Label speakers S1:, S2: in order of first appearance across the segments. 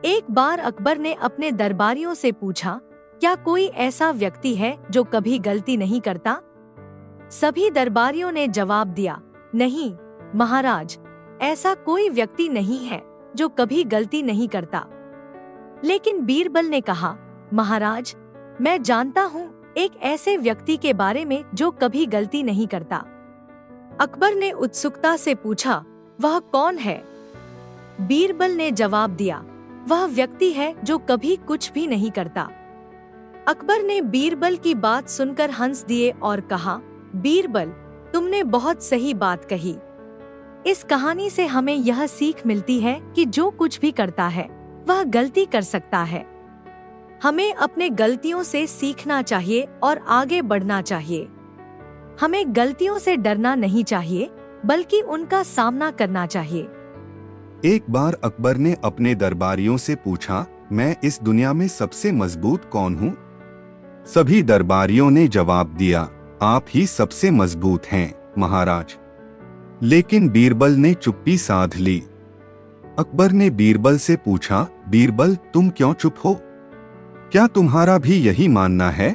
S1: एक बार अकबर ने अपने दरबारियों से पूछा, क्या कोई ऐसा व्यक्ति है जो कभी गलती नहीं करता? सभी दरबारियों ने जवाब दिया, नहीं महाराज, ऐसा कोई व्यक्ति नहीं है जो कभी गलती नहीं करता। लेकिन बीरबल ने कहा, महाराज, मैं जानता हूँ एक ऐसे व्यक्ति के बारे में जो कभी गलती नहीं करता। अकबर ने उत्सुकता से पूछा, वह कौन है? बीरबल ने जवाब दिया, वह व्यक्ति है जो कभी कुछ भी नहीं करता। अकबर ने बीरबल की बात सुनकर हंस दिए और कहा, बीरबल, तुमने बहुत सही बात कही। इस कहानी से हमें यह सीख मिलती है कि जो कुछ भी करता है वह गलती कर सकता है। हमें अपने गलतियों से सीखना चाहिए और आगे बढ़ना चाहिए। हमें गलतियों से डरना नहीं चाहिए, बल्कि उनका सामना करना चाहिए।
S2: एक बार अकबर ने अपने दरबारियों से पूछा, मैं इस दुनिया में सबसे मजबूत कौन हूँ? सभी दरबारियों ने जवाब दिया, आप ही सबसे मजबूत हैं, महाराज। लेकिन बीरबल ने चुप्पी साध ली। अकबर ने बीरबल से पूछा, बीरबल, तुम क्यों चुप हो? क्या तुम्हारा भी यही मानना है?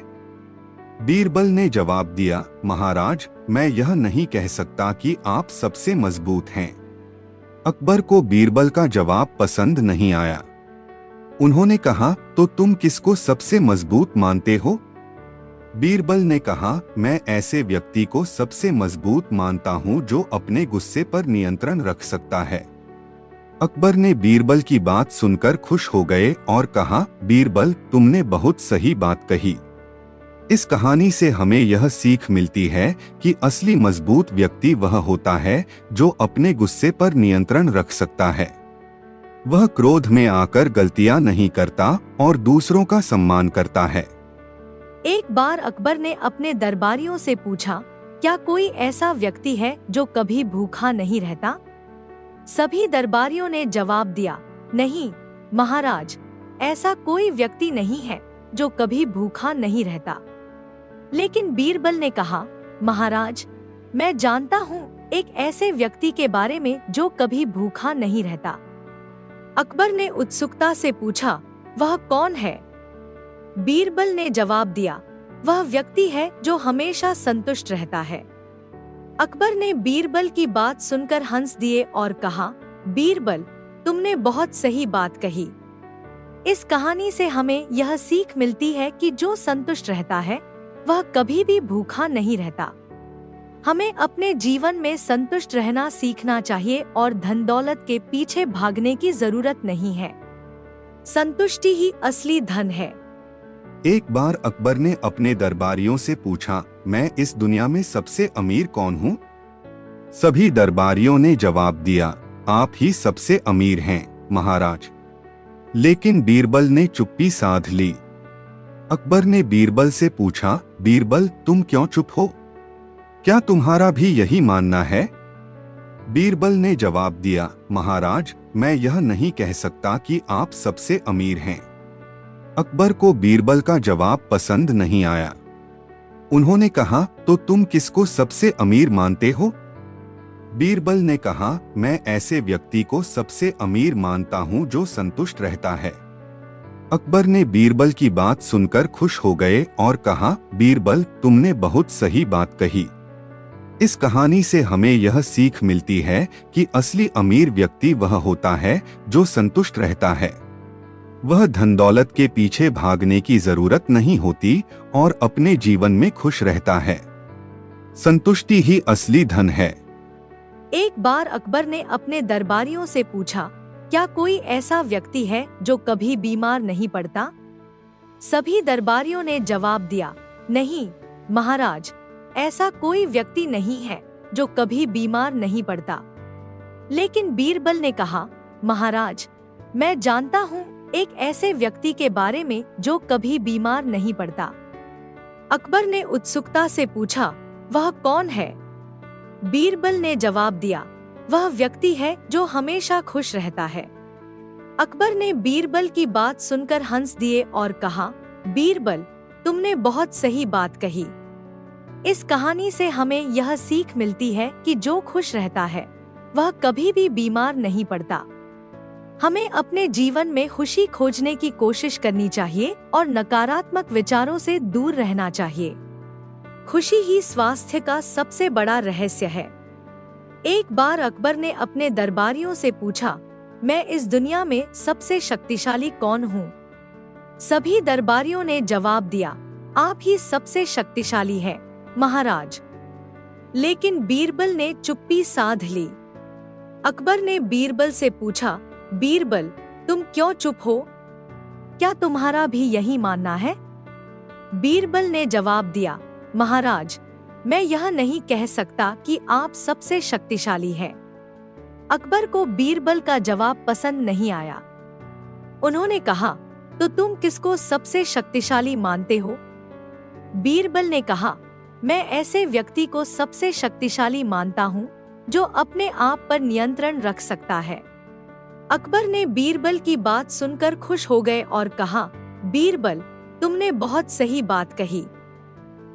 S2: बीरबल ने जवाब दिया, महाराज, मैं यह नहीं कह सकता कि आप सबसे मजबूत हैं। अकबर को बीरबल का जवाब पसंद नहीं आया। उन्होंने कहा, तो तुम किसको सबसे मजबूत मानते हो? बीरबल ने कहा, मैं ऐसे व्यक्ति को सबसे मजबूत मानता हूं जो अपने गुस्से पर नियंत्रण रख सकता है। अकबर ने बीरबल की बात सुनकर खुश हो गए और कहा, बीरबल, तुमने बहुत सही बात कही। इस कहानी से हमें यह सीख मिलती है कि असली मजबूत व्यक्ति वह होता है जो अपने गुस्से पर नियंत्रण रख सकता है। वह क्रोध में आकर गलतियां नहीं करता और दूसरों का सम्मान करता है।
S1: एक बार अकबर ने अपने दरबारियों से पूछा, क्या कोई ऐसा व्यक्ति है जो कभी भूखा नहीं रहता? सभी दरबारियों ने जवाब दिया, नहीं महाराज, ऐसा कोई व्यक्ति नहीं है जो कभी भूखा नहीं रहता। लेकिन बीरबल ने कहा, महाराज, मैं जानता हूँ एक ऐसे व्यक्ति के बारे में जो कभी भूखा नहीं रहता। अकबर ने उत्सुकता से पूछा, वह कौन है? बीरबल ने जवाब दिया, वह व्यक्ति है जो हमेशा संतुष्ट रहता है। अकबर ने बीरबल की बात सुनकर हंस दिए और कहा, बीरबल, तुमने बहुत सही बात कही। इस कहानी से हमें यह सीख मिलती है कि जो संतुष्ट रहता है वह कभी भी भूखा नहीं रहता। हमें अपने जीवन में संतुष्ट रहना सीखना चाहिए और धन दौलत के पीछे भागने की जरूरत नहीं है। संतुष्टि ही असली धन है।
S2: एक बार अकबर ने अपने दरबारियों से पूछा, मैं इस दुनिया में सबसे अमीर कौन हूँ? सभी दरबारियों ने जवाब दिया, आप ही सबसे अमीर हैं, महाराज। लेकिन बीरबल ने चुप्पी साध ली। अकबर ने बीरबल से पूछा, बीरबल, तुम क्यों चुप हो? क्या तुम्हारा भी यही मानना है? बीरबल ने जवाब दिया, महाराज, मैं यह नहीं कह सकता कि आप सबसे अमीर हैं। अकबर को बीरबल का जवाब पसंद नहीं आया। उन्होंने कहा, तो तुम किसको सबसे अमीर मानते हो? बीरबल ने कहा, मैं ऐसे व्यक्ति को सबसे अमीर मानता हूं जो संतुष्ट रहता है। अकबर ने बीरबल की बात सुनकर खुश हो गए और कहा, बीरबल, तुमने बहुत सही बात कही। इस कहानी से हमें यह सीख मिलती है कि असली अमीर व्यक्ति वह होता है जो संतुष्ट रहता है। वह धन दौलत के पीछे भागने की जरूरत नहीं होती और अपने जीवन में खुश रहता है। संतुष्टि ही असली धन है।
S1: एक बार अकबर ने अपने दरबारियों से पूछा, क्या कोई ऐसा व्यक्ति है जो कभी बीमार नहीं पड़ता? सभी दरबारियों ने जवाब दिया, नहीं महाराज, ऐसा कोई व्यक्ति नहीं है जो कभी बीमार नहीं पड़ता। लेकिन बीरबल ने कहा, महाराज, मैं जानता हूँ एक ऐसे व्यक्ति के बारे में जो कभी बीमार नहीं पड़ता। अकबर ने उत्सुकता से पूछा, वह कौन है? बीरबल ने जवाब दिया, वह व्यक्ति है जो हमेशा खुश रहता है। अकबर ने बीरबल की बात सुनकर हंस दिए और कहा, बीरबल, तुमने बहुत सही बात कही। इस कहानी से हमें यह सीख मिलती है कि जो खुश रहता है वह कभी भी बीमार नहीं पड़ता। हमें अपने जीवन में खुशी खोजने की कोशिश करनी चाहिए और नकारात्मक विचारों से दूर रहना चाहिए। खुशी ही स्वास्थ्य का सबसे बड़ा रहस्य है। एक बार अकबर ने अपने दरबारियों से पूछा, मैं इस दुनिया में सबसे शक्तिशाली कौन हूँ? सभी दरबारियों ने जवाब दिया, आप ही सबसे शक्तिशाली हैं, महाराज। लेकिन बीरबल ने चुप्पी साध ली। अकबर ने बीरबल से पूछा, बीरबल, तुम क्यों चुप हो? क्या तुम्हारा भी यही मानना है? बीरबल ने जवाब दिया, महाराज, मैं यह नहीं कह सकता कि आप सबसे शक्तिशाली हैं। अकबर को बीरबल का जवाब पसंद नहीं आया। उन्होंने कहा, तो तुम किसको सबसे शक्तिशाली मानते हो? बीरबल ने कहा, मैं ऐसे व्यक्ति को सबसे शक्तिशाली मानता हूँ जो अपने आप पर नियंत्रण रख सकता है। अकबर ने बीरबल की बात सुनकर खुश हो गए और कहा, बीरबल, तुमने बहुत सही बात कही।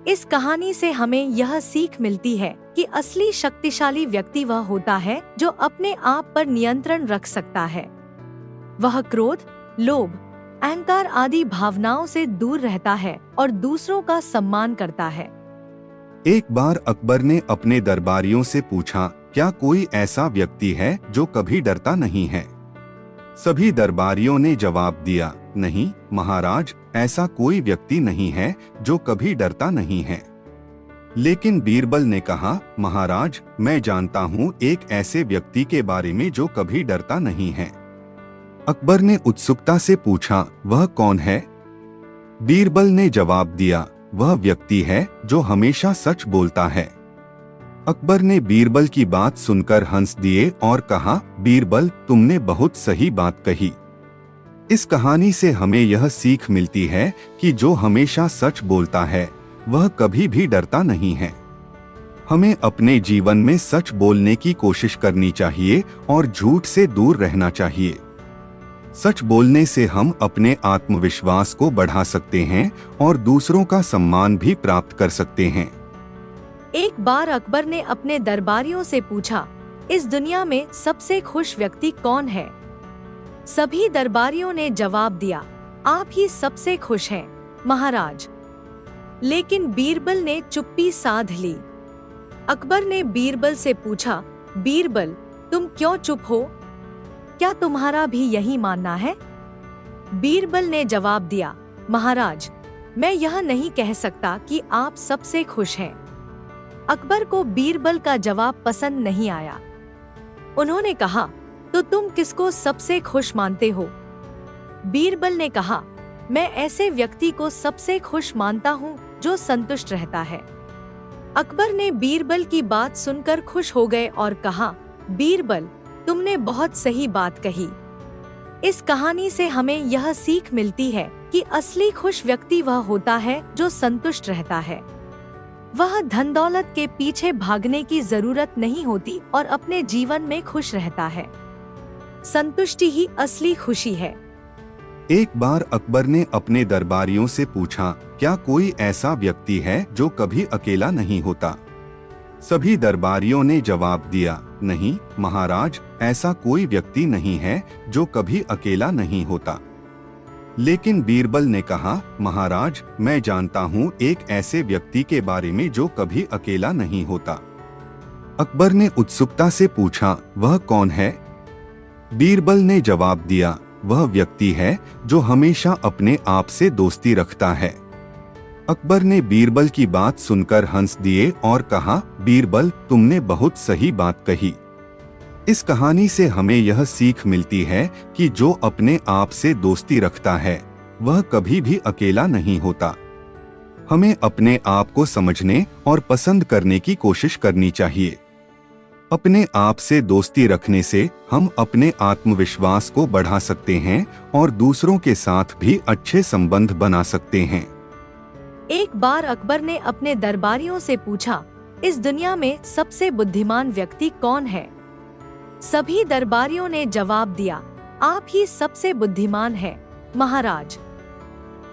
S1: इस कहानी से हमें यह सीख मिलती है कि असली शक्तिशाली व्यक्ति वह होता है जो अपने आप पर नियंत्रण रख सकता है। वह क्रोध, लोभ, अहंकार आदि भावनाओं से दूर रहता है और दूसरों का सम्मान करता है।
S2: एक बार अकबर ने अपने दरबारियों से पूछा, क्या कोई ऐसा व्यक्ति है जो कभी डरता नहीं है? सभी दरबारियों ने जवाब दिया, नहीं महाराज, ऐसा कोई व्यक्ति नहीं है जो कभी डरता नहीं है। लेकिन बीरबल ने कहा, महाराज, मैं जानता हूँ एक ऐसे व्यक्ति के बारे में जो कभी डरता नहीं है। अकबर ने उत्सुकता से पूछा, वह कौन है? बीरबल ने जवाब दिया, वह व्यक्ति है जो हमेशा सच बोलता है। अकबर ने बीरबल की बात सुनकर हंस दिए और कहा, बीरबल, तुमने बहुत सही बात कही। इस कहानी से हमें यह सीख मिलती है कि जो हमेशा सच बोलता है वह कभी भी डरता नहीं है। हमें अपने जीवन में सच बोलने की कोशिश करनी चाहिए और झूठ से दूर रहना चाहिए। सच बोलने से हम अपने आत्मविश्वास को बढ़ा सकते हैं और दूसरों का सम्मान भी प्राप्त कर सकते हैं।
S1: एक बार अकबर ने अपने दरबारियों से पूछा, इस दुनिया में सबसे खुश व्यक्ति कौन है? सभी दरबारियों ने जवाब दिया, आप ही सबसे खुश हैं, महाराज। लेकिन बीरबल ने चुप्पी साध ली। अकबर ने बीरबल से पूछा, बीरबल, तुम क्यों चुप हो? क्या तुम्हारा भी यही मानना है? बीरबल ने जवाब दिया, महाराज, मैं यह नहीं कह सकता कि आप सबसे खुश हैं। अकबर को बीरबल का जवाब पसंद नहीं आया। उन्होंने कहा, तो तुम किसको सबसे खुश मानते हो? बीरबल ने कहा, मैं ऐसे व्यक्ति को सबसे खुश मानता हूँ जो संतुष्ट रहता है। अकबर ने बीरबल की बात सुनकर खुश हो गए और कहा, बीरबल, तुमने बहुत सही बात कही। इस कहानी से हमें यह सीख मिलती है कि असली खुश व्यक्ति वह होता है जो संतुष्ट रहता है। वह धन दौलत के पीछे भागने की जरूरत नहीं होती और अपने जीवन में खुश रहता है। संतुष्टि ही असली खुशी है।
S2: एक बार अकबर ने अपने दरबारियों से पूछा, क्या कोई ऐसा व्यक्ति है जो कभी अकेला नहीं होता? सभी दरबारियों ने जवाब दिया, नहीं महाराज, ऐसा कोई व्यक्ति नहीं है जो कभी अकेला नहीं होता। लेकिन बीरबल ने कहा, महाराज, मैं जानता हूँ एक ऐसे व्यक्ति के बारे में जो कभी अकेला नहीं होता। अकबर ने उत्सुकता से पूछा, वह कौन है? बीरबल ने जवाब दिया, वह व्यक्ति है जो हमेशा अपने आप से दोस्ती रखता है। अकबर ने बीरबल की बात सुनकर हंस दिए और कहा, बीरबल, तुमने बहुत सही बात कही। इस कहानी से हमें यह सीख मिलती है कि जो अपने आप से दोस्ती रखता है वह कभी भी अकेला नहीं होता। हमें अपने आप को समझने और पसंद करने की कोशिश करनी चाहिए। अपने आप से दोस्ती रखने से हम अपने आत्मविश्वास को बढ़ा सकते हैं और दूसरों के साथ भी अच्छे संबंध बना सकते हैं।
S1: एक बार अकबर ने अपने दरबारियों से पूछा, इस दुनिया में सबसे बुद्धिमान व्यक्ति कौन है? सभी दरबारियों ने जवाब दिया, आप ही सबसे बुद्धिमान हैं, महाराज।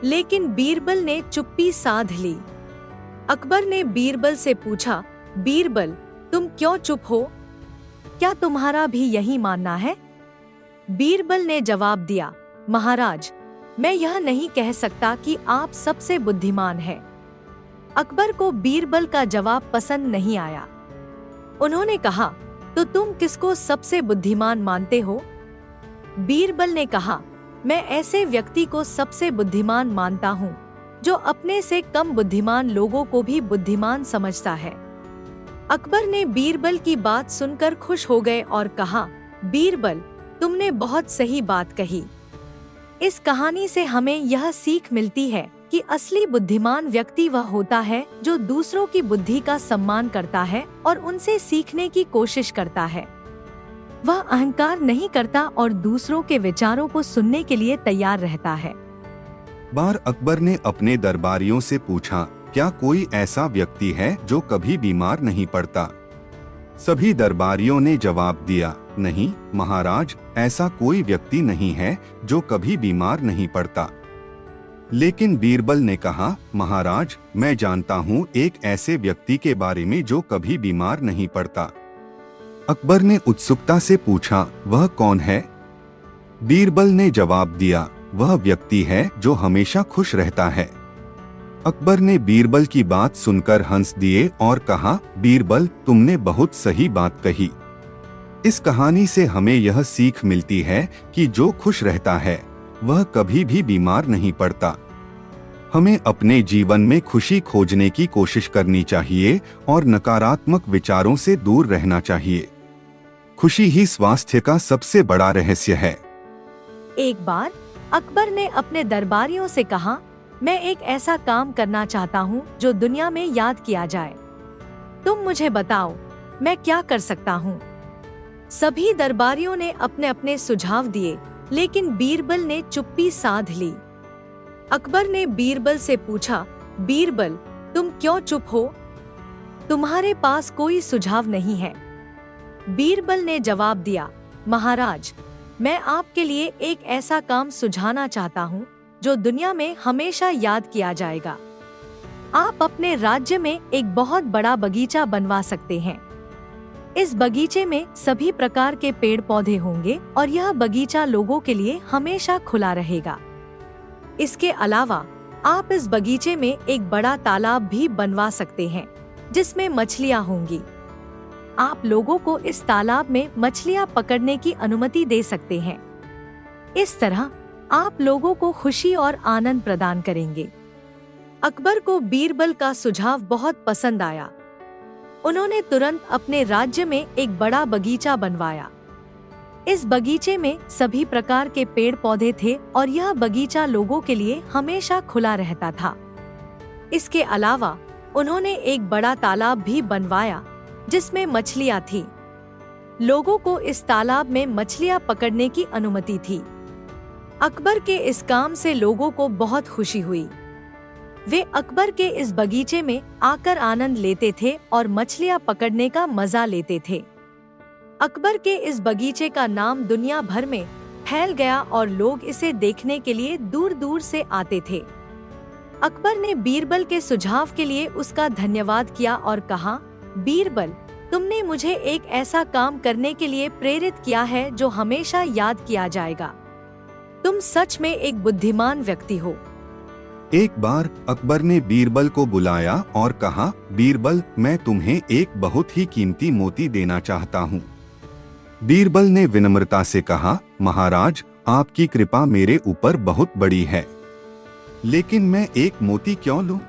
S1: लेकिन बीरबल ने चुप्पी साध ली। अकबर ने बीरबल से पूछा, बीरबल, तुम क्यों चुप हो? क्या तुम्हारा भी यही मानना है? बीरबल ने जवाब दिया, महाराज, मैं यह नहीं कह सकता कि आप सबसे बुद्धिमान हैं। अकबर को बीरबल का जवाब पसंद नहीं आया। उन्होंने कहा, तो तुम किसको सबसे बुद्धिमान मानते हो? बीरबल ने कहा, मैं ऐसे व्यक्ति को सबसे बुद्धिमान मानता हूँ जो अपने से कम बुद्धिमान लोगों को भी बुद्धिमान समझता है। अकबर ने बीरबल की बात सुनकर खुश हो गए और कहा, बीरबल, तुमने बहुत सही बात कही। इस कहानी से हमें यह सीख मिलती है कि असली बुद्धिमान व्यक्ति वह होता है जो दूसरों की बुद्धि का सम्मान करता है और उनसे सीखने की कोशिश करता है। वह अहंकार नहीं करता और दूसरों के विचारों को सुनने के लिए तैयार रहता है।
S2: बार अकबर ने अपने दरबारियों से पूछा, क्या कोई ऐसा व्यक्ति है जो कभी बीमार नहीं पड़ता? सभी दरबारियों ने जवाब दिया, नहीं महाराज, ऐसा कोई व्यक्ति नहीं है जो कभी बीमार नहीं पड़ता। लेकिन बीरबल ने कहा, महाराज, मैं जानता हूँ एक ऐसे व्यक्ति के बारे में जो कभी बीमार नहीं पड़ता। अकबर ने उत्सुकता से पूछा, वह कौन है? बीरबल ने जवाब दिया, वह व्यक्ति है जो हमेशा खुश रहता है। अकबर ने बीरबल की बात सुनकर हंस दिए और कहा, बीरबल, तुमने बहुत सही बात कही। इस कहानी से हमें यह सीख मिलती है कि जो खुश रहता है वह कभी भी बीमार नहीं पड़ता। हमें अपने जीवन में खुशी खोजने की कोशिश करनी चाहिए और नकारात्मक विचारों से दूर रहना चाहिए। खुशी ही स्वास्थ्य का सबसे बड़ा रहस्य है।
S1: एक बार अकबर ने अपने दरबारियों से कहा, मैं एक ऐसा काम करना चाहता हूँ जो दुनिया में याद किया जाए। तुम मुझे बताओ, मैं क्या कर सकता हूँ? सभी दरबारियों ने अपने अपने सुझाव दिए, लेकिन बीरबल ने चुप्पी साध ली। अकबर ने बीरबल से पूछा, बीरबल, तुम क्यों चुप हो? तुम्हारे पास कोई सुझाव नहीं है? बीरबल ने जवाब दिया, महाराज, मैं आपके लिए एक ऐसा काम सुझाना चाहता हूँ जो दुनिया में हमेशा याद किया जाएगा। आप अपने राज्य में एक बहुत बड़ा बगीचा बनवा सकते हैं। इस बगीचे में सभी प्रकार के पेड़ पौधे होंगे और यह बगीचा लोगों के लिए हमेशा खुला रहेगा। इसके अलावा आप इस बगीचे में एक बड़ा तालाब भी बनवा सकते हैं जिसमें मछलियाँ होंगी। आप लोगों को इस तालाब में मछलियाँ पकड़ने की अनुमति दे सकते हैं। इस तरह आप लोगों को खुशी और आनंद प्रदान करेंगे। अकबर को बीरबल का सुझाव बहुत पसंद आया। उन्होंने तुरंत अपने राज्य में एक बड़ा बगीचा बनवाया। इस बगीचे में सभी प्रकार के पेड़ पौधे थे और यह बगीचा लोगों के लिए हमेशा खुला रहता था। इसके अलावा उन्होंने एक बड़ा तालाब भी बनवाया जिसमें मछलियाँ थीं। लोगों को इस तालाब में मछलियाँ पकड़ने की अनुमति थी। अकबर के इस काम से लोगों को बहुत खुशी हुई। वे अकबर के इस बगीचे में आकर आनंद लेते थे और मछलियाँ पकड़ने का मजा लेते थे। अकबर के इस बगीचे का नाम दुनिया भर में फैल गया और लोग इसे देखने के लिए दूर दूर से आते थे। अकबर ने बीरबल के सुझाव के लिए उसका धन्यवाद किया और कहा, बीरबल, तुमने मुझे एक ऐसा काम करने के लिए प्रेरित किया है जो हमेशा याद किया जाएगा। तुम सच में एक बुद्धिमान व्यक्ति हो।
S2: एक बार अकबर ने बीरबल को बुलाया और कहा, बीरबल, मैं तुम्हें एक बहुत ही कीमती मोती देना चाहता हूँ। बीरबल ने विनम्रता से कहा, महाराज, आपकी कृपा मेरे ऊपर बहुत बड़ी है, लेकिन मैं एक मोती क्यों लूं?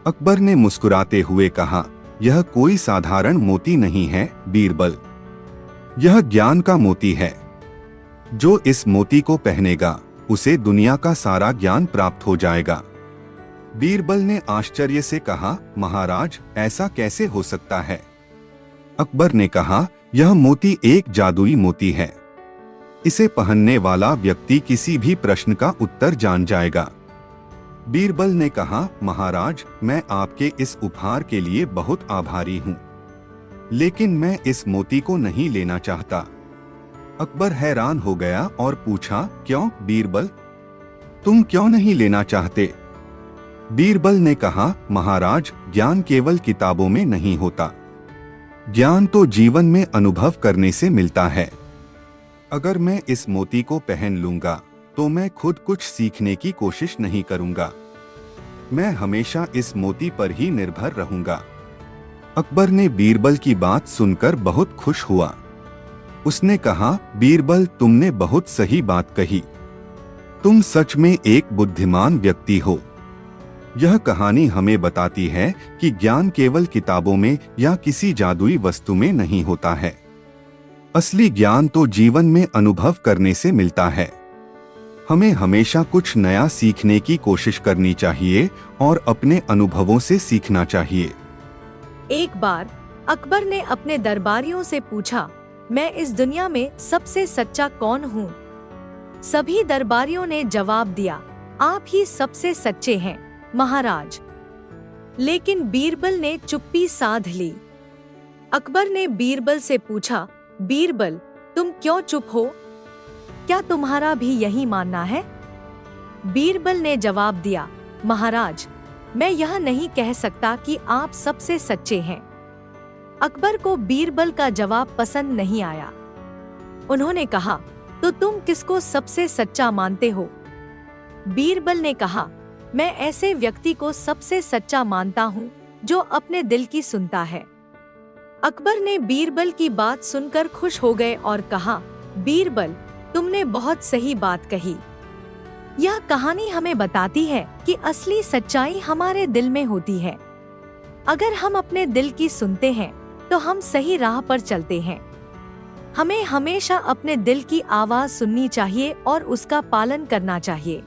S2: अकबर ने मुस्कुराते हुए कहा, यह कोई साधारण मोती नहीं है बीरबल, यह ज्ञान का मोती है। जो इस मोती को पहनेगा उसे दुनिया का सारा ज्ञान प्राप्त हो जाएगा। बीरबल ने आश्चर्य से कहा, महाराज, ऐसा कैसे हो सकता है? अकबर ने कहा, यह मोती एक जादुई मोती है। इसे पहनने वाला व्यक्ति किसी भी प्रश्न का उत्तर जान जाएगा। बीरबल ने कहा, महाराज, मैं आपके इस उपहार के लिए बहुत आभारी हूँ, लेकिन मैं इस मोती को नहीं लेना चाहता। अकबर हैरान हो गया और पूछा, क्यों बीरबल, तुम क्यों नहीं लेना चाहते? बीरबल ने कहा, महाराज, ज्ञान केवल किताबों में नहीं होता, ज्ञान तो जीवन में अनुभव करने से मिलता है। अगर मैं इस मोती को पहन लूंगा तो मैं खुद कुछ सीखने की कोशिश नहीं करूंगा। मैं हमेशा इस मोती पर ही निर्भर रहूंगा। अकबर ने बीरबल की बात सुनकर बहुत खुश हुआ। उसने कहा, बीरबल, तुमने बहुत सही बात कही। तुम सच में एक बुद्धिमान व्यक्ति हो। यह कहानी हमें बताती है कि ज्ञान केवल किताबों में या किसी जादुई वस्तु में नहीं होता है। असली ज्ञान तो जीवन में अनुभव करने से मिलता है। हमें हमेशा कुछ नया सीखने की कोशिश करनी चाहिए और अपने अनुभवों से सीखना चाहिए।
S1: एक बार अकबर ने अपने दरबारियों से पूछा, मैं इस दुनिया में सबसे सच्चा कौन हूँ? सभी दरबारियों ने जवाब दिया, आप ही सबसे सच्चे हैं, महाराज। लेकिन बीरबल ने चुप्पी साध ली। अकबर ने बीरबल से पूछा, बीरबल, तुम क्यों चुप हो? क्या तुम्हारा भी यही मानना है? बीरबल ने जवाब दिया, महाराज, मैं यह नहीं कह सकता कि आप सबसे सच्चे हैं। अकबर को बीरबल का जवाब पसंद नहीं आया। उन्होंने कहा, तो तुम किसको सबसे सच्चा मानते हो? बीरबल ने कहा, मैं ऐसे व्यक्ति को सबसे सच्चा मानता हूँ जो अपने दिल की सुनता है। अकबर ने बीरबल की बात सुनकर खुश हो गए और कहा, बीरबल, तुमने बहुत सही बात कही। यह कहानी हमें बताती है कि असली सच्चाई हमारे दिल में होती है। अगर हम अपने दिल की सुनते हैं तो हम सही राह पर चलते हैं। हमें हमेशा अपने दिल की आवाज सुननी चाहिए और उसका पालन करना चाहिए।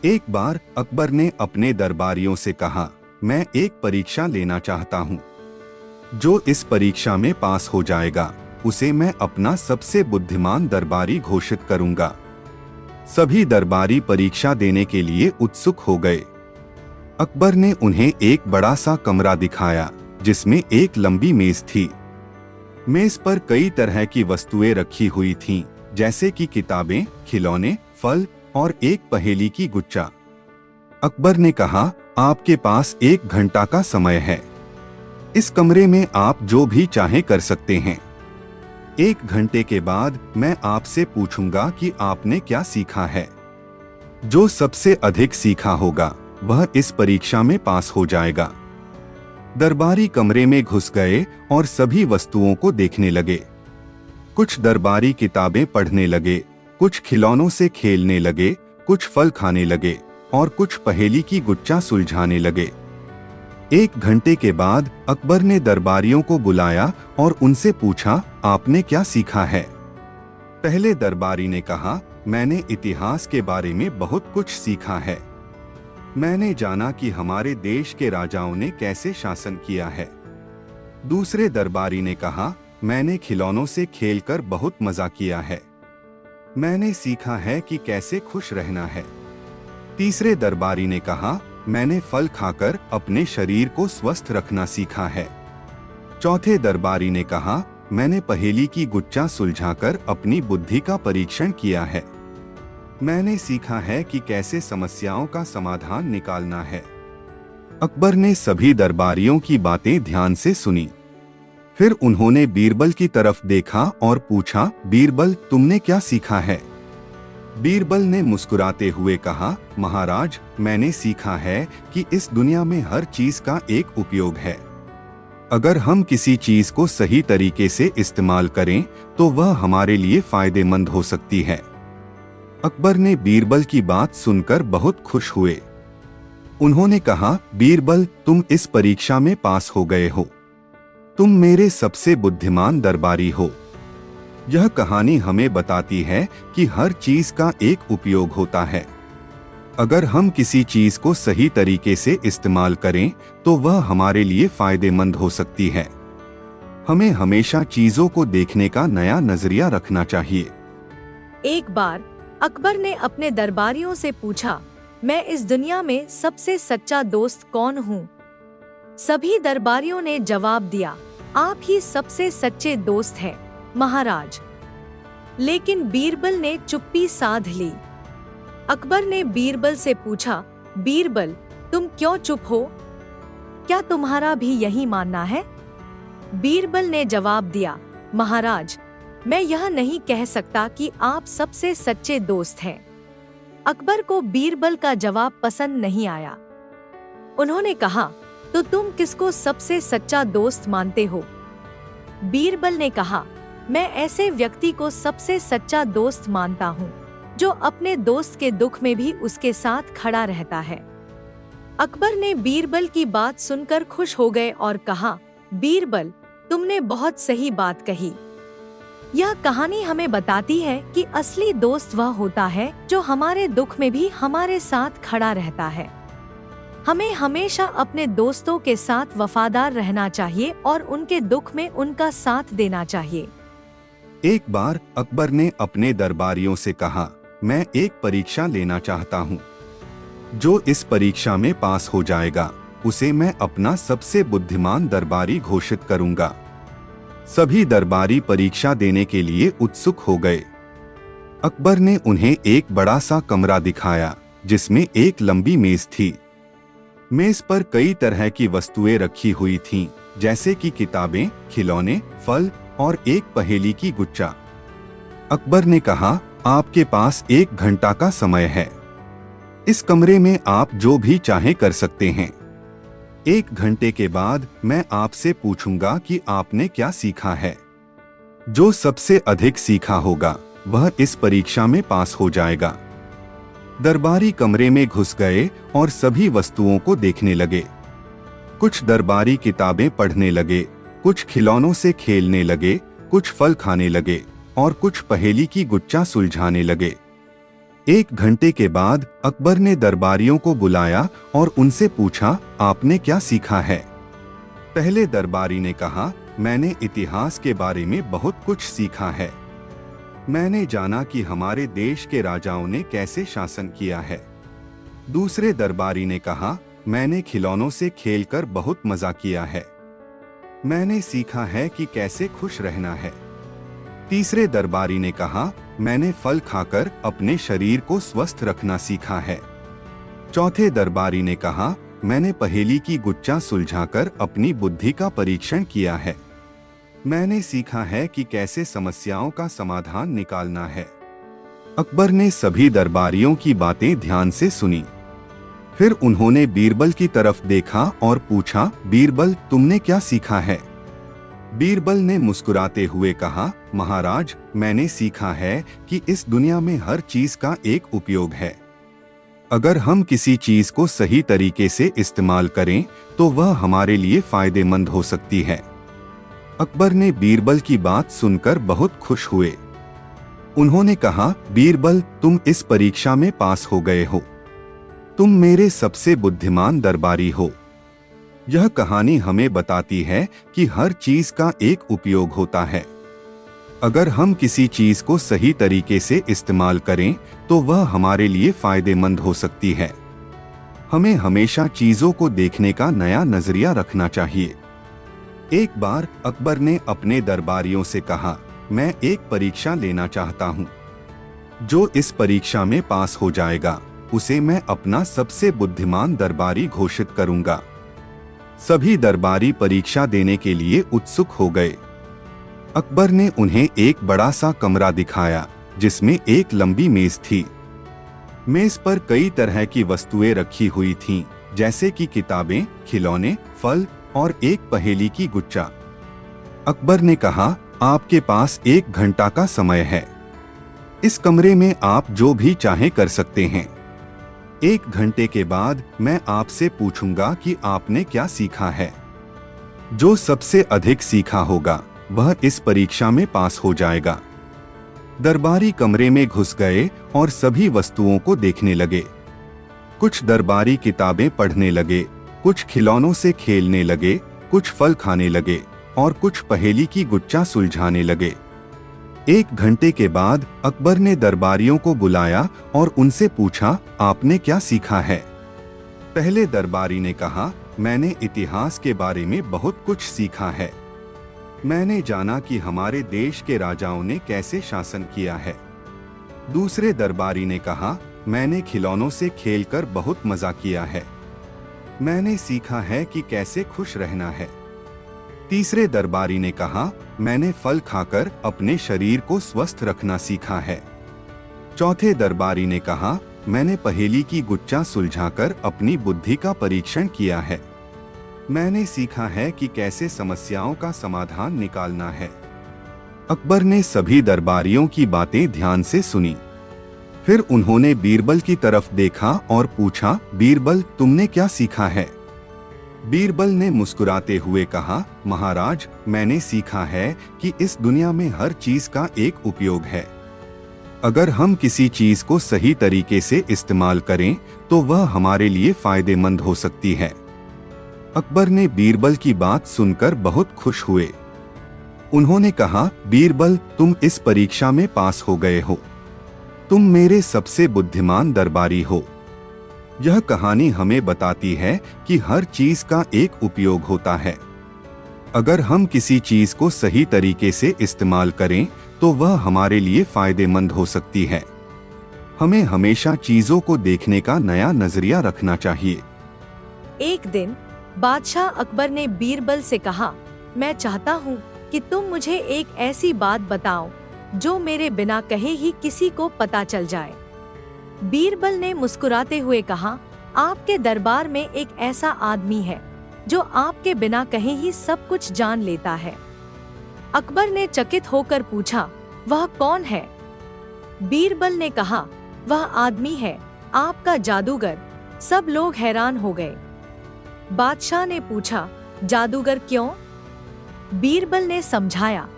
S2: एक बार अकबर ने अपने दरबारियों से कहा, मैं एक परीक्षा लेना चाहता हूँ। जो इस परीक्षा में पास हो जाएगा उसे मैं अपना सबसे बुद्धिमान दरबारी घोषित करूंगा। सभी दरबारी परीक्षा देने के लिए उत्सुक हो गए। अकबर ने उन्हें एक बड़ा सा कमरा दिखाया जिसमें एक लंबी मेज थी। मेज पर कई तरह की वस्तुएं रखी हुई थीं, जैसे कि किताबें, खिलौने, फल और एक पहेली की गुच्छा। अकबर ने कहा, आपके पास 1 घंटा का समय है। इस कमरे में आप जो भी चाहे कर सकते हैं। 1 घंटे के बाद मैं आपसे पूछूंगा कि आपने क्या सीखा है। जो सबसे अधिक सीखा होगा वह इस परीक्षा में पास हो जाएगा। दरबारी कमरे में घुस गए और सभी वस्तुओं को देखने लगे। कुछ दरबारी किताबें पढ़ने लगे, कुछ खिलौनों से खेलने लगे, कुछ फल खाने लगे और कुछ पहेली की गुच्छा सुलझाने लगे। 1 घंटे के बाद अकबर ने दरबारियों को बुलाया और उनसे पूछा, आपने क्या सीखा है? पहले दरबारी ने कहा, मैंने इतिहास के बारे में बहुत कुछ सीखा है। मैंने जाना कि हमारे देश के राजाओं ने कैसे शासन किया है। दूसरे दरबारी ने कहा, मैंने खिलौनों से खेलकर बहुत मजा किया है। मैंने सीखा है कि कैसे खुश रहना है। तीसरे दरबारी ने कहा, मैंने फल खाकर अपने शरीर को स्वस्थ रखना सीखा है। चौथे दरबारी ने कहा, मैंने पहेली की गुच्छा सुलझाकर अपनी बुद्धि का परीक्षण किया है। मैंने सीखा है कि कैसे समस्याओं का समाधान निकालना है। अकबर ने सभी दरबारियों की बातें ध्यान से सुनी। फिर उन्होंने बीरबल की तरफ देखा और पूछा, बीरबल, तुमने क्या सीखा है? बीरबल ने मुस्कुराते हुए कहा, महाराज, मैंने सीखा है कि इस दुनिया में हर चीज का एक उपयोग है। अगर हम किसी चीज को सही तरीके से इस्तेमाल करें तो वह हमारे लिए फायदेमंद हो सकती है। अकबर ने बीरबल की बात सुनकर बहुत खुश हुए। उन्होंने कहा, बीरबल, तुम इस परीक्षा में पास हो गए हो। तुम मेरे सबसे बुद्धिमान दरबारी हो। यह कहानी हमें बताती है कि हर चीज का एक उपयोग होता है। अगर हम किसी चीज को सही तरीके से इस्तेमाल करें तो वह हमारे लिए फायदेमंद हो सकती है। हमें हमेशा चीजों को देखने का नया नजरिया रखना चाहिए।
S1: एक बार अकबर ने अपने दरबारियों से पूछा, मैं इस दुनिया में सबसे सच्चा दोस्त कौन हूँ? सभी दरबारियों ने जवाब दिया, आप ही सबसे सच्चे दोस्त हैं, महाराज। लेकिन बीरबल ने चुप्पी साध ली। अकबर ने बीरबल से पूछा, बीरबल, तुम क्यों चुप हो? क्या तुम्हारा भी यही मानना है? बीरबल ने जवाब दिया, महाराज, मैं यह नहीं कह सकता कि आप सबसे सच्चे दोस्त हैं। अकबर को बीरबल का जवाब पसंद नहीं आया। उन्होंने कहा, तो तुम किसको सबसे सच्चा दोस्त मानते हो? बीरबल ने कहा, मैं ऐसे व्यक्ति को सबसे सच्चा दोस्त मानता हूँ जो अपने दोस्त के दुख में भी उसके साथ खड़ा रहता है। अकबर ने बीरबल की बात सुनकर खुश हो गए और कहा, बीरबल, तुमने बहुत सही बात कही। यह कहानी हमें बताती है कि असली दोस्त वह होता है जो हमारे दुख में भी हमारे साथ खड़ा रहता है। हमें हमेशा अपने दोस्तों के साथ वफादार रहना चाहिए और उनके दुख में उनका साथ देना चाहिए।
S2: एक बार अकबर ने अपने दरबारियों से कहा, मैं एक परीक्षा लेना चाहता हूँ। जो इस परीक्षा में पास हो जाएगा उसे मैं अपना सबसे बुद्धिमान दरबारी घोषित करूंगा। सभी दरबारी परीक्षा देने के लिए उत्सुक हो गए। अकबर ने उन्हें एक बड़ा सा कमरा दिखाया जिसमें एक लंबी मेज थी। मेज पर कई तरह की वस्तुएं रखी हुई थीं, जैसे कि किताबें, खिलौने, फल और एक पहेली की गुच्छा। अकबर ने कहा, आपके पास 1 घंटा का समय है। इस कमरे में आप जो भी चाहें कर सकते हैं। 1 घंटे के बाद मैं आपसे पूछूंगा कि आपने क्या सीखा है। जो सबसे अधिक सीखा होगा वह इस परीक्षा में पास हो जाएगा। दरबारी कमरे में घुस गए और सभी वस्तुओं को देखने लगे। कुछ दरबारी किताबें पढ़ने लगे, कुछ खिलौनों से खेलने लगे, कुछ फल खाने लगे और कुछ पहेली की गुच्छा सुलझाने लगे। 1 घंटे के बाद अकबर ने दरबारियों को बुलाया और उनसे पूछा, आपने क्या सीखा है? पहले दरबारी ने कहा, मैंने इतिहास के बारे में बहुत कुछ सीखा है। मैंने जाना कि हमारे देश के राजाओं ने कैसे शासन किया है। दूसरे दरबारी ने कहा, मैंने खिलौनों से खेलकर बहुत मजा किया है। मैंने सीखा है कि कैसे खुश रहना है। तीसरे दरबारी ने कहा, मैंने फल खाकर अपने शरीर को स्वस्थ रखना सीखा है। चौथे दरबारी ने कहा, मैंने पहेली की गुच्छा सुलझाकर अपनी बुद्धि का परीक्षण किया है। मैंने सीखा है कि कैसे समस्याओं का समाधान निकालना है। अकबर ने सभी दरबारियों की बातें ध्यान से सुनी। फिर उन्होंने बीरबल की तरफ देखा और पूछा, बीरबल, तुमने क्या सीखा है? बीरबल ने मुस्कुराते हुए कहा, महाराज, मैंने सीखा है कि इस दुनिया में हर चीज का एक उपयोग है। अगर हम किसी चीज को सही तरीके से इस्तेमाल करें तो वह हमारे लिए फायदेमंद हो सकती है। अकबर ने बीरबल की बात सुनकर बहुत खुश हुए। उन्होंने कहा, बीरबल, तुम इस परीक्षा में पास हो गए हो। तुम मेरे सबसे बुद्धिमान दरबारी हो। यह कहानी हमें बताती है कि हर चीज का एक उपयोग होता है। अगर हम किसी चीज को सही तरीके से इस्तेमाल करें तो वह हमारे लिए फायदेमंद हो सकती है। हमें हमेशा चीजों को देखने का नया नजरिया रखना चाहिए। एक बार अकबर ने अपने दरबारियों से कहा, मैं एक परीक्षा लेना चाहता हूँ। जो इस परीक्षा में पास हो जाएगा उसे मैं अपना सबसे बुद्धिमान दरबारी घोषित करूंगा। सभी दरबारी परीक्षा देने के लिए उत्सुक हो गए। अकबर ने उन्हें एक बड़ा सा कमरा दिखाया जिसमें एक लंबी मेज थी। मेज पर कई तरह की वस्तुएं रखी हुई थीं, जैसे कि किताबें, खिलौने, फल और एक पहेली की गुच्छा। अकबर ने कहा, आपके पास 1 घंटा का समय है। इस कमरे में आप जो भी चाहें कर सकते हैं। 1 घंटे के बाद मैं आपसे पूछूंगा कि आपने क्या सीखा है। जो सबसे अधिक सीखा होगा वह इस परीक्षा में पास हो जाएगा। दरबारी कमरे में घुस गए और सभी वस्तुओं को देखने लगे। कुछ दरबारी किताबें पढ़ने लगे, कुछ खिलौनों से खेलने लगे, कुछ फल खाने लगे और कुछ पहेली की गुच्छा सुलझाने लगे। 1 घंटे के बाद अकबर ने दरबारियों को बुलाया और उनसे पूछा, आपने क्या सीखा है। पहले दरबारी ने कहा, मैंने इतिहास के बारे में बहुत कुछ सीखा है। मैंने जाना कि हमारे देश के राजाओं ने कैसे शासन किया है। दूसरे दरबारी ने कहा, मैंने खिलौनों से खेलकर बहुत मजा किया है। मैंने सीखा है कि कैसे खुश रहना है। तीसरे दरबारी ने कहा, मैंने फल खाकर अपने शरीर को स्वस्थ रखना सीखा है। चौथे दरबारी ने कहा, मैंने पहेली की गुच्चा सुलझाकर अपनी बुद्धि का परीक्षण किया है। मैंने सीखा है कि कैसे समस्याओं का समाधान निकालना है। अकबर ने सभी दरबारियों की बातें ध्यान से सुनी। फिर उन्होंने बीरबल की तरफ देखा और पूछा, बीरबल, तुमने क्या सीखा है? बीरबल ने मुस्कुराते हुए कहा, महाराज, मैंने सीखा है कि इस दुनिया में हर चीज का एक उपयोग है। अगर हम किसी चीज को सही तरीके से इस्तेमाल करें तो वह हमारे लिए फायदेमंद हो सकती है। अकबर ने बीरबल की बात सुनकर बहुत खुश हुए। उन्होंने कहा, बीरबल, तुम इस परीक्षा में पास हो गए हो। तुम मेरे सबसे बुद्धिमान दरबारी हो। यह कहानी हमें बताती है कि हर चीज का एक उपयोग होता है। अगर हम किसी चीज को सही तरीके से इस्तेमाल करें तो वह हमारे लिए फायदेमंद हो सकती है। हमें हमेशा चीजों को देखने का नया नजरिया रखना चाहिए।
S1: एक दिन बादशाह अकबर ने बीरबल से कहा, मैं चाहता हूँ कि तुम मुझे एक ऐसी बात बताओ जो मेरे बिना कहे ही किसी को पता चल जाए। बीरबल ने मुस्कुराते हुए कहा, आपके दरबार में एक ऐसा आदमी है जो आपके बिना कहे ही सब कुछ जान लेता है। अकबर ने चकित होकर पूछा, वह कौन है? बीरबल ने कहा, वह आदमी है आपका जादूगर। सब लोग हैरान हो गए। बादशाह ने पूछा, जादूगर क्यों? बीरबल ने समझाया,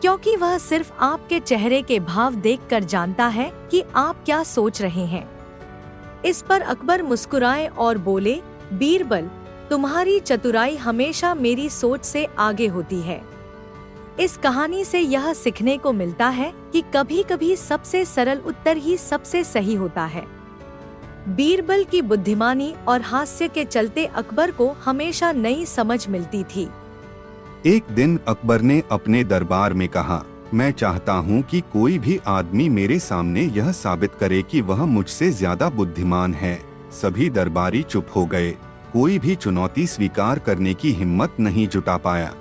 S1: क्योंकि वह सिर्फ आपके चेहरे के भाव देखकर जानता है कि आप क्या सोच रहे हैं। इस पर अकबर मुस्कुराए और बोले, बीरबल, तुम्हारी चतुराई हमेशा मेरी सोच से आगे होती है। इस कहानी से यह सीखने को मिलता है कि कभी-कभी सबसे सरल उत्तर ही सबसे सही होता है। बीरबल की बुद्धिमानी और हास्य के चलते अकबर को हमेशा नई समझ मिलती थी।
S2: एक दिन अकबर ने अपने दरबार में कहा, मैं चाहता हूँ कि कोई भी आदमी मेरे सामने यह साबित करे कि वह मुझसे ज्यादा बुद्धिमान है। सभी दरबारी चुप हो गए। कोई भी चुनौती स्वीकार करने की हिम्मत नहीं जुटा पाया।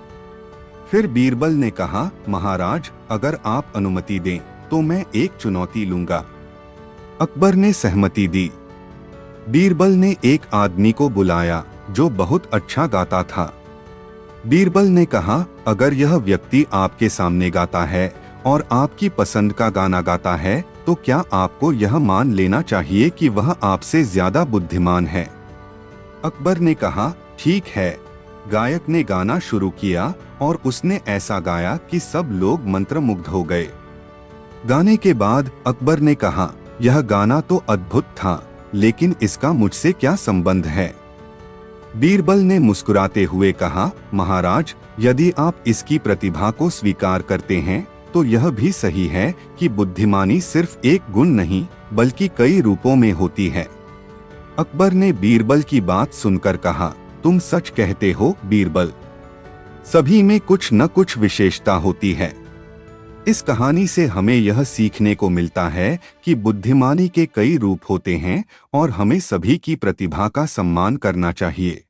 S2: फिर बीरबल ने कहा, महाराज, अगर आप अनुमति दें तो मैं एक चुनौती लूंगा। अकबर ने सहमति दी। बीरबल ने एक आदमी को बुलाया जो बहुत अच्छा गाता था। बीरबल ने कहा, अगर यह व्यक्ति आपके सामने गाता है और आपकी पसंद का गाना गाता है तो क्या आपको यह मान लेना चाहिए कि वह आपसे ज्यादा बुद्धिमान है? अकबर ने कहा, ठीक है। गायक ने गाना शुरू किया और उसने ऐसा गाया कि सब लोग मंत्रमुग्ध हो गए। गाने के बाद अकबर ने कहा, यह गाना तो अद्भुत था, लेकिन इसका मुझसे क्या संबंध है? बीरबल ने मुस्कुराते हुए कहा, महाराज, यदि आप इसकी प्रतिभा को स्वीकार करते हैं तो यह भी सही है कि बुद्धिमानी सिर्फ एक गुण नहीं बल्कि कई रूपों में होती है। अकबर ने बीरबल की बात सुनकर कहा, तुम सच कहते हो बीरबल। सभी में कुछ न कुछ विशेषता होती है। इस कहानी से हमें यह सीखने को मिलता है कि बुद्धिमानी के कई रूप होते हैं और हमें सभी की प्रतिभा का सम्मान करना चाहिए।